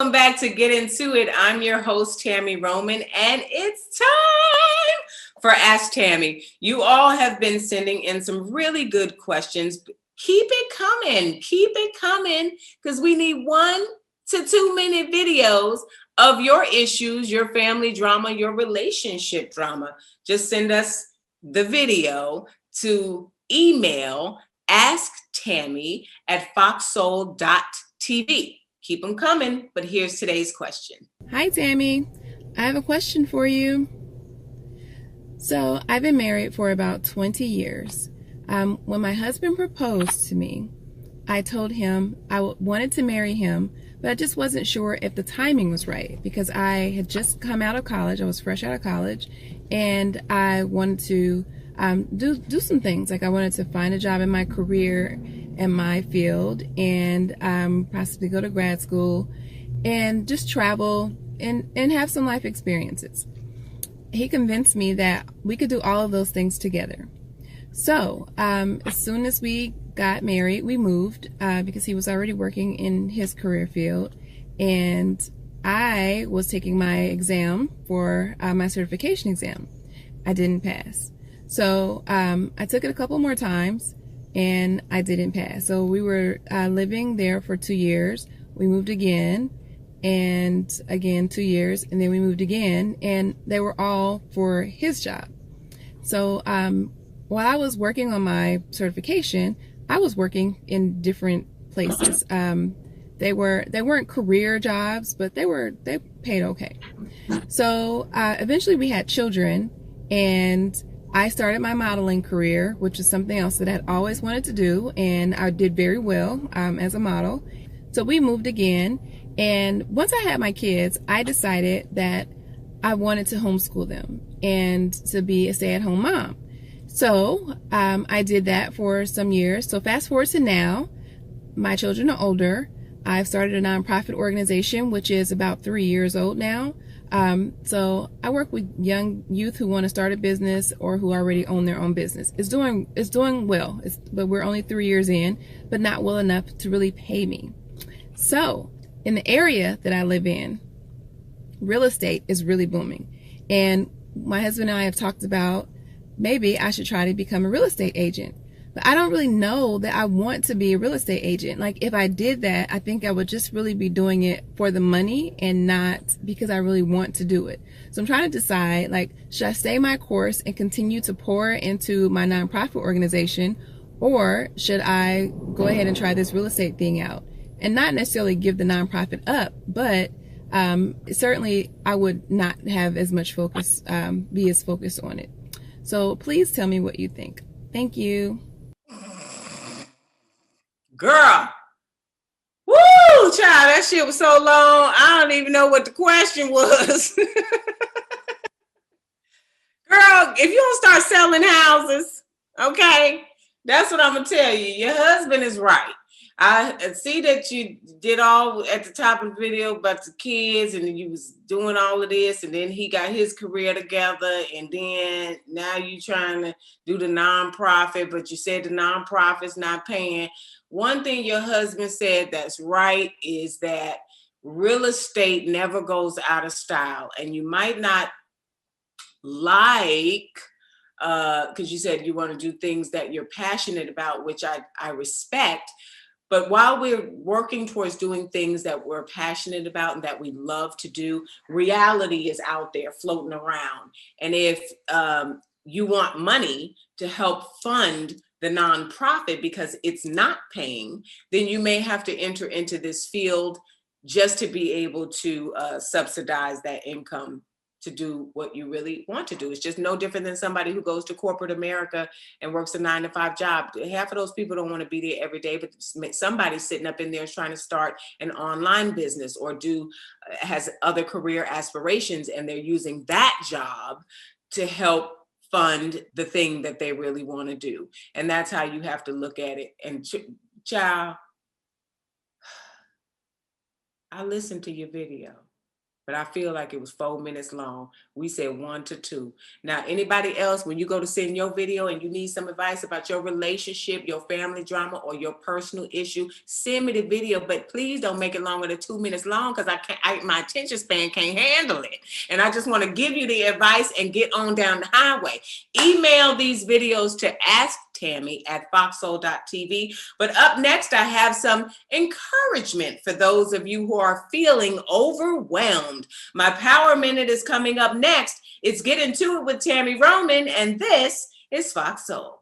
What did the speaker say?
Welcome back to Get Into It. I'm your host, Tami Roman, and it's time for Ask Tammy. You all have been sending in some really good questions. Keep it coming, because we need 1 to 2 minute videos of your issues, your family drama, your relationship drama. Just send us the video to email asktammy@foxsoul.tv. Keep them coming, but here's today's question. Hi, Tammy. I have a question for you. So, I've been married for about 20 years. When my husband proposed to me, I told him I wanted to marry him, but I just wasn't sure if the timing was right because I had just come out of college. I was fresh out of college, and I wanted to do some things. Like I wanted to find a job in my career, in my field, and possibly go to grad school and just travel and have some life experiences. He convinced me that we could do all of those things together. So as soon as we got married, we moved because he was already working in his career field, and I was taking my exam for my certification exam. I didn't pass. So I took it a couple more times, and I didn't pass. So we were living there for 2 years. We moved again, and again 2 years, and then we moved again, and they were all for his job. So while I was working on my certification, I was working in different places. They weren't career jobs, but they paid okay. So eventually we had children, and I started my modeling career, which is something else that I'd always wanted to do, and I did very well as a model. So we moved again, and once I had my kids, I decided that I wanted to homeschool them and to be a stay-at-home mom. So I did that for some years. So fast forward to now, my children are older. I've started a nonprofit organization, which is about 3 years old now. So I work with young youth who want to start a business or who already own their own business. It's doing well, but we're only 3 years in, but not well enough to really pay me. So in the area that I live in, real estate is really booming. And my husband and I have talked about maybe I should try to become a real estate agent. But I don't really know that I want to be a real estate agent. Like if I did that, I think I would just really be doing it for the money and not because I really want to do it. So I'm trying to decide, like, should I stay my course and continue to pour into my nonprofit organization, or should I go ahead and try this real estate thing out and not necessarily give the nonprofit up, but certainly I would not have as much focus, be as focused on it. So please tell me what you think. Thank you. Girl, woo, child, that shit was so long. I don't even know what the question was. Girl, if you don't start selling houses, okay, that's what I'm gonna tell you. Your husband is right. I see that you did all at the top of the video about the kids, and you was doing all of this, and then he got his career together, and then now you trying to do the nonprofit, but you said the nonprofit's not paying. One thing your husband said that's right is that real estate never goes out of style, and you might not like because you said you want to do things that you're passionate about, which I respect. But while we're working towards doing things that we're passionate about and that we love to do, reality is out there floating around. And if you want money to help fund the nonprofit because it's not paying, then you may have to enter into this field just to be able to subsidize that income to do what you really want to do. It's just no different than somebody who goes to corporate America and works a 9-to-5 job. Half of those people don't want to be there every day, but somebody's sitting up in there trying to start an online business or has other career aspirations, and they're using that job to help fund the thing that they really want to do. And that's how you have to look at it. And child, I listened to your video. but I feel like it was 4 minutes long. We said 1 to 2. Now, anybody else, when you go to send your video and you need some advice about your relationship, your family drama, or your personal issue, send me the video, but please don't make it longer than 2 minutes long, because my attention span can't handle it. And I just want to give you the advice and get on down the highway. Email these videos to asktammy@foxsoul.tv. But up next, I have some encouragement for those of you who are feeling overwhelmed. My Power Minute is coming up next. It's Get Into It with Tami Roman, and this is Fox Soul.